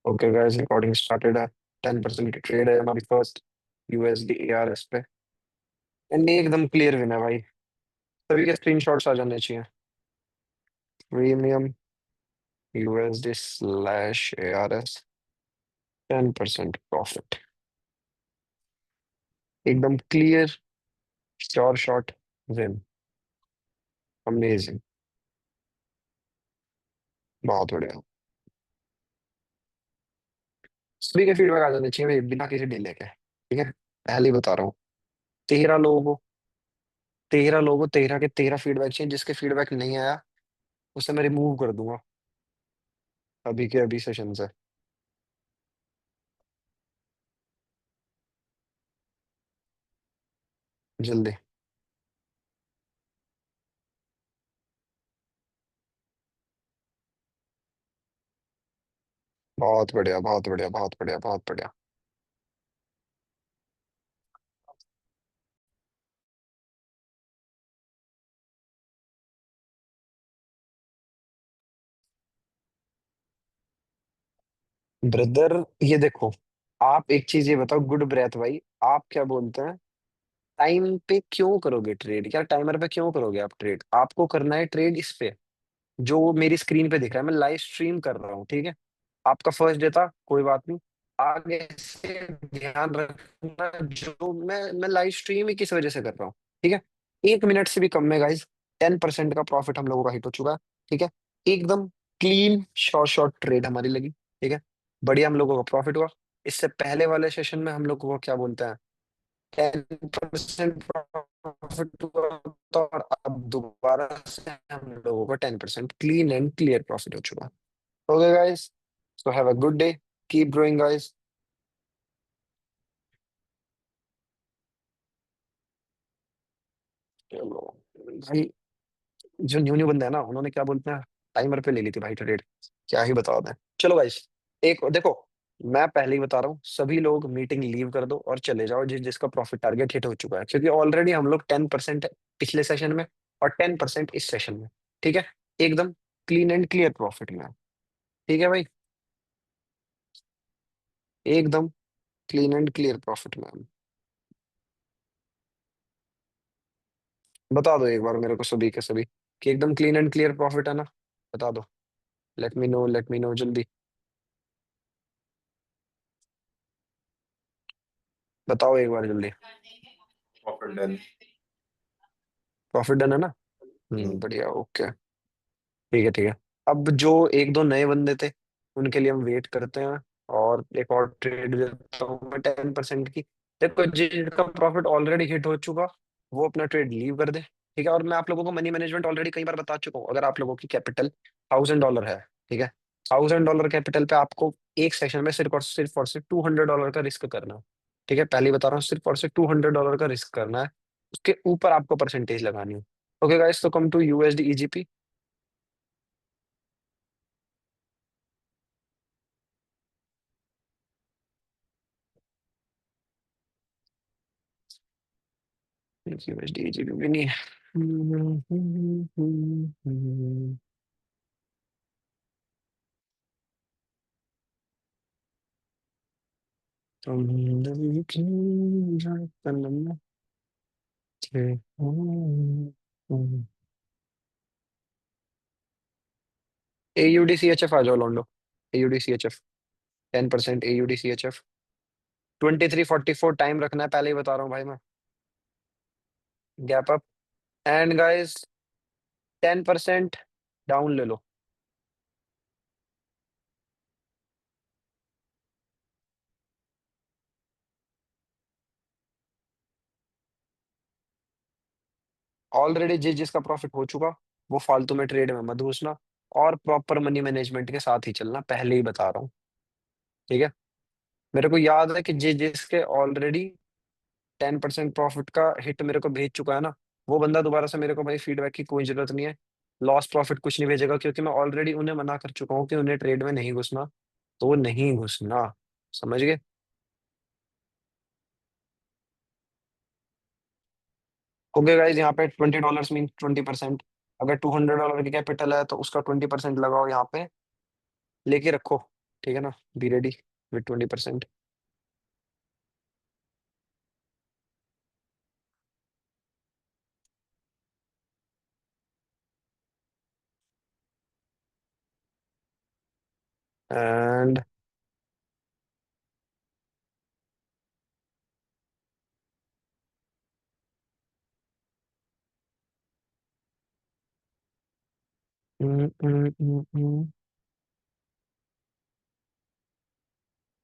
Okay guys, recording started है। 10% की trade है हमारी फर्स्ट यूएसडी एआरएस पे। एंड एकदम क्लियर विन है भाई। सभी के स्क्रीनशॉट्स आ जाने चाहिए। Premium USD slash ARS 10% profit. एकदम clear sure shot win. Amazing. बहुत बढ़िया। सभी के फीडबैक आ जाने चाहिए भाई, बिना किसी डिले के। ठीक है, पहले ही बता रहा हूँ। 13 लोगों को 13 के 13 फीडबैक चाहिए। जिसके फीडबैक नहीं आया उसे मैं रिमूव कर दूंगा अभी के अभी सेशन से। जल्दी। बहुत बढ़िया, बहुत बढ़िया, बहुत बढ़िया, बहुत बढ़िया। ब्रदर, ये देखो। आप एक चीज ये बताओ, गुड ब्रेथ भाई, आप क्या बोलते हैं? टाइम पे क्यों करोगे ट्रेड यार? टाइमर पे क्यों करोगे आप ट्रेड? आपको करना है ट्रेड इस पे, जो मेरी स्क्रीन पे दिख रहा है। मैं लाइव स्ट्रीम कर रहा हूँ, ठीक है। आपका फर्स्ट डे था, कोई बात नहीं। आगे से ध्यान रखना, जो मैं लाइव स्ट्रीम ही किस वजह से कर रहा हूँ, ठीक है। 1 मिनट से भी कम में गाइज 10% का प्रॉफिट हम लोगों का हिट हो चुका है। ठीक है, एकदम क्लीन शॉर्ट शॉर्ट ट्रेड हमारी लगी। ठीक है, बढ़िया हम लोगों का प्रॉफिट हुआ। इससे पहले वाले सेशन में हम लोग को क्या बोलते हैं, 10% प्रॉफिट हुआ था, और अब दोबारा से हम लोगों का 10% क्लीन एंड क्लियर प्रॉफिट हो चुका है। Okay guys, so have a good day, keep growing guys. चलो भाई, जो न्यू न्यू बंदे हैं ना, उन्होंने क्या बोलते हैं, टाइमर पे ले ली थी भाई ट्रेड। क्या ही बताओ मैं। चलो गाइस, एक देखो, मैं पहले ही बता रहा हूँ, सभी लोग मीटिंग लीव कर दो और चले जाओ जिसका प्रॉफिट टारगेट हिट हो चुका है, क्योंकि ऑलरेडी हम लोग 10% पिछले सेशन में और 10% इस सेशन में। ठीक है, एकदम क्लीन एंड क्लियर प्रॉफिट में है। ठीक है भाई, एकदम क्लीन एंड क्लियर प्रॉफिट में है। बता दो एक बार मेरे को सभी के सभी कि एकदम क्लीन एंड क्लियर प्रॉफिट है ना। बता दो। लेट मी नो जल्दी। बताओ एक बार जल्दी। Profit done. प्रॉफिट डन है ना? बढ़िया, ओके। ठीक है, ठीक है। अब जो एक दो नए बंदे थे, उनके लिए हम वेट करते हैं। और एक और ट्रेड देता हूँ मैं 10% की। देखो, जिनका प्रॉफिट ऑलरेडी हिट हो चुका, वो अपना ट्रेड लीव कर दे। ठीक है, और मैं आप लोगों को मनी मैनेजमेंट ऑलरेडी कई बार बता चुका हूँ। अगर आप लोगों की कैपिटल $1000 है, ठीक है, $1000 कैपिटल पे आपको एक सेशन में सिर्फ और सिर्फ $200 का रिस्क करना है। ठीक है, पहले ही बता रहा हूँ, सिर्फ और सिर्फ $200 का रिस्क करना है। उसके ऊपर आपको परसेंटेज लगानी है। ओके गाइस, तो come to USD EGP. USD EGP भी नहीं है। तुम की तमन्ना से हूँ। AUDCHF आ जाओ लॉन्डो। AUDCHF 10% AUDCHF। 23:44 टाइम रखना है, पहले ही बता रहा हूँ भाई मैं। Gap up. And guys, 10% down ले लो। ऑलरेडी जिसका प्रॉफिट हो चुका, वो फालतू में ट्रेड में मत घुसना। और प्रॉपर मनी मैनेजमेंट के साथ ही चलना, पहले ही बता रहा हूँ। ठीक है, मेरे को याद है कि जिसके ऑलरेडी 10% प्रॉफिट का हिट मेरे को भेज चुका है ना, वो बंदा दोबारा से मेरे को भाई फीडबैक की कोई जरूरत नहीं है। लॉस प्रॉफिट कुछ नहीं भेजेगा, क्योंकि मैं ऑलरेडी उन्हें मना कर चुका हूँ कि उन्हें ट्रेड में नहीं घुसना। तो वो नहीं घुसना। समझ गए? ओके गाइज, यहाँ पे $20 मीन 20%। अगर $200 की कैपिटल है तो उसका 20% लगाओ यहाँ पे, लेके रखो। ठीक है ना? Be ready with 20%। And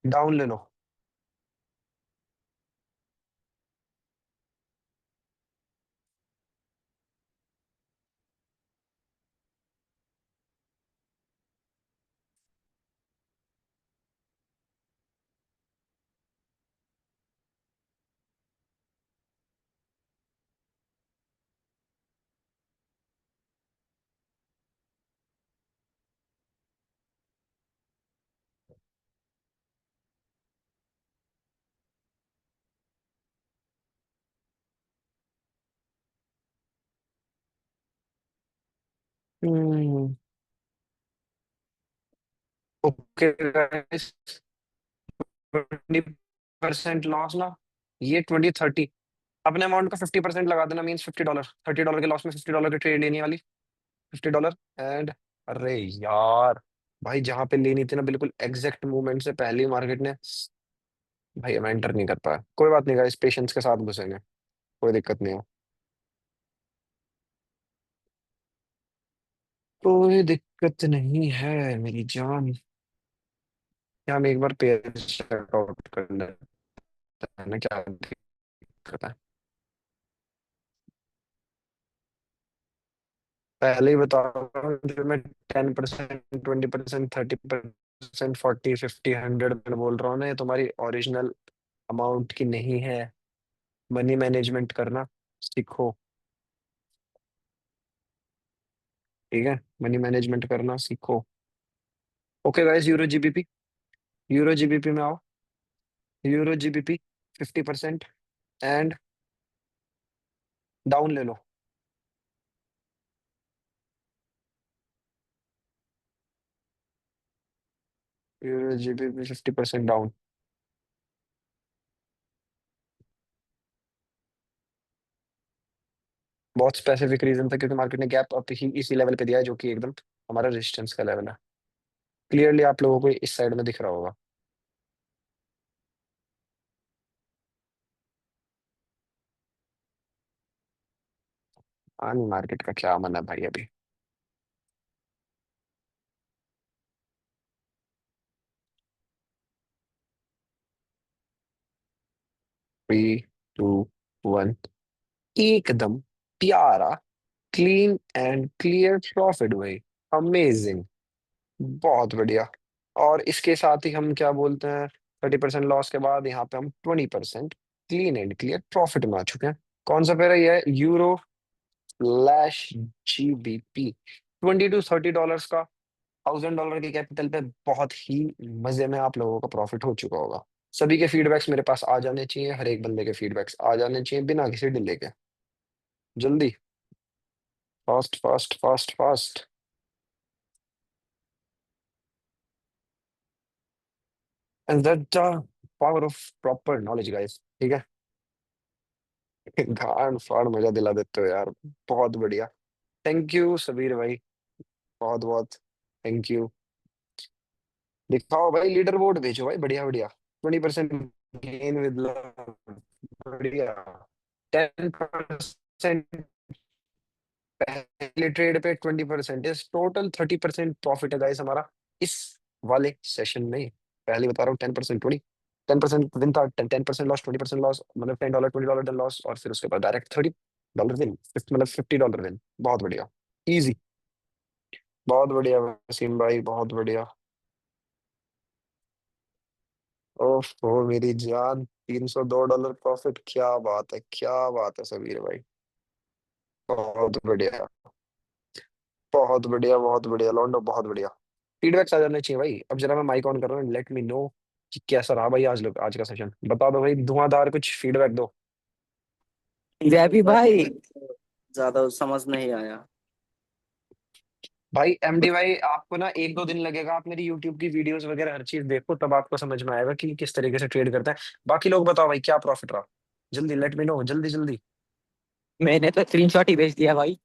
down ले लो। ओके गाइस, 20% लॉस ना, ये 2030, अपने अमाउंट का 50% लगा देना, मीन्स $50। $30 के लॉस में $50 की ट्रेड लेनी वाली, $50। एंड अरे यार, भाई जहां पे लेनी थी ना बिल्कुल एग्जैक्ट मूवमेंट से पहले ही मार्केट ने, भाई मैं एंटर नहीं कर पाया। कोई बात नहीं गाइस, पेशेंस के साथ घुसेंगे, कोई दिक्कत नहीं है। कोई दिक्कत नहीं है मेरी जान। क्या हम एक बार पेयर चेकआउट कर लेते हैं ना, क्या दिक्कत है? पहले ही बताओ, जो मैं 10%, 20%, 30%, 40, 50, 100 में बोल रहा हूँ ना, ये तुम्हारी ओरिजिनल अमाउंट की नहीं है। मनी मैनेजमेंट करना सीखो। ठीक है, मनी मैनेजमेंट करना सीखो। ओके गाइस, यूरो जीबीपी में आओ। यूरो जीबीपी 50% एंड डाउन ले लो। Euro GBP 50% down. बहुत स्पेसिफिक रीजन था, क्योंकि मार्केट ने गैप अप ही इसी लेवल पे दिया है, जो कि एकदम हमारा रेजिस्टेंस का लेवल है। क्लियरली आप लोगों को इस साइड में दिख रहा होगा। आनी मार्केट का क्या मन है भाई अभी। 3, 2, 1, एकदम प्यारा, क्लीन एंड क्लियर प्रॉफिट भाई। अमेजिंग, बहुत बढ़िया। और इसके साथ ही हम क्या बोलते हैं, 30% लॉस के बाद यहाँ पे हम 20% क्लीन एंड क्लियर प्रॉफिट में आ चुके हैं। कौन सा पेयर है ये? Euro slash GBP. $20 to $30 का, $1000 के कैपिटल पे बहुत ही मजे में आप लोगों का प्रॉफिट हो चुका होगा। सभी के फीडबैक्स मेरे पास आ जाने चाहिए, हर एक बंदे के फीडबैक्स आ जाने चाहिए बिना किसी डिले के। जल्दी, fast fast fast fast. And that the power of proper knowledge guys. ठीक है। गांड फाड़ मजा दिला देते हो यार, बहुत बढ़िया। थैंक यू सबीर भाई, बहुत बहुत थैंक यू। दिखाओ भाई, लीडर बोर्ड भेजो भाई, बढ़िया बढ़िया। 20% गेन विद लव, बढ़िया। 10% पहले ट्रेड पे, 20% इस टोटल 30% प्रॉफिट है गाइस हमारा इस वाले सेशन में। पहले बता रहा हूँ, 10% 10% विन था, 10% लॉस, 20% लॉस, मतलब $10, $20 डन लॉस, और फिर उसके बाद डायरेक्ट $30 विन, मतलब $50 विन। बहुत बढ़िया, इजी। बहुत बढ़िया वसीम भाई, बहुत बढ़िया। ओह मेरी जान, $302 प्रॉफिट, क्या बात है, क्या बात है सबीर भाई। बहुत बढ़िया, बहुत बढ़िया, बहुत बढ़िया लॉन्डो, बहुत बढ़िया। फीडबैक्स आ जाने चाहिए भाई। अब जरा मैं माइक ऑन कर रहा हूँ, लेट मी नो कि कैसा रहा भाई आज लोग, आज का सेशन बता दो भाई, धुआंधार कुछ फीडबैक दो। वीआईपी भाई ज्यादा समझ नहीं आया। भाई MD भाई आपको ना 1-2 दिन लगेगा, आप मेरी यूट्यूब की वीडियोस वगैरह हर चीज देखो, तब आपको समझ में आएगा कि किस तरीके से ट्रेड करता है। बाकी लोग बताओ भाई, क्या प्रॉफिट रहा? जल्दी लेट मी नो, जल्दी जल्दी। मैंने तो स्क्रीनशॉट ही भेज दिया भाई।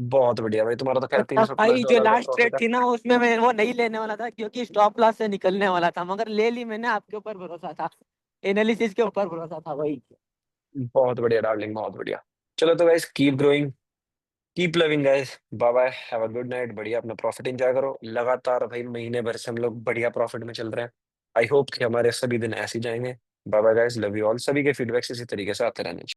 बहुत बढ़िया भाई, तुम्हारा तो खैर तीन मतलब सौ प्लस भाई जो डॉलर का लास्ट ट्रेड प्रॉफिट है। थी ना, उसमें मैं वो नहीं लेने वाला था क्योंकि स्टॉप लॉस से निकलने वाला था, मगर ले ली मैंने। आपके ऊपर भरोसा था, एनालिसिस के ऊपर भरोसा था भाई। बहुत बढ़िया डार्लिंग, बहुत बढ़िया। चलो तो guys, keep growing, keep loving guys. Bye bye, have a good night. बढ़िया अपना प्रॉफिट एंजॉय करो लगातार भाई, महीने भर से हम लोग बढ़िया प्रॉफिट में चल रहे हैं। आई होप कि हमारे सभी दिन ऐसे ही जाएंगे। Bye bye guys, love you all. सभी के फीडबैक्स इसी तरीके से आते रहने चाहिए।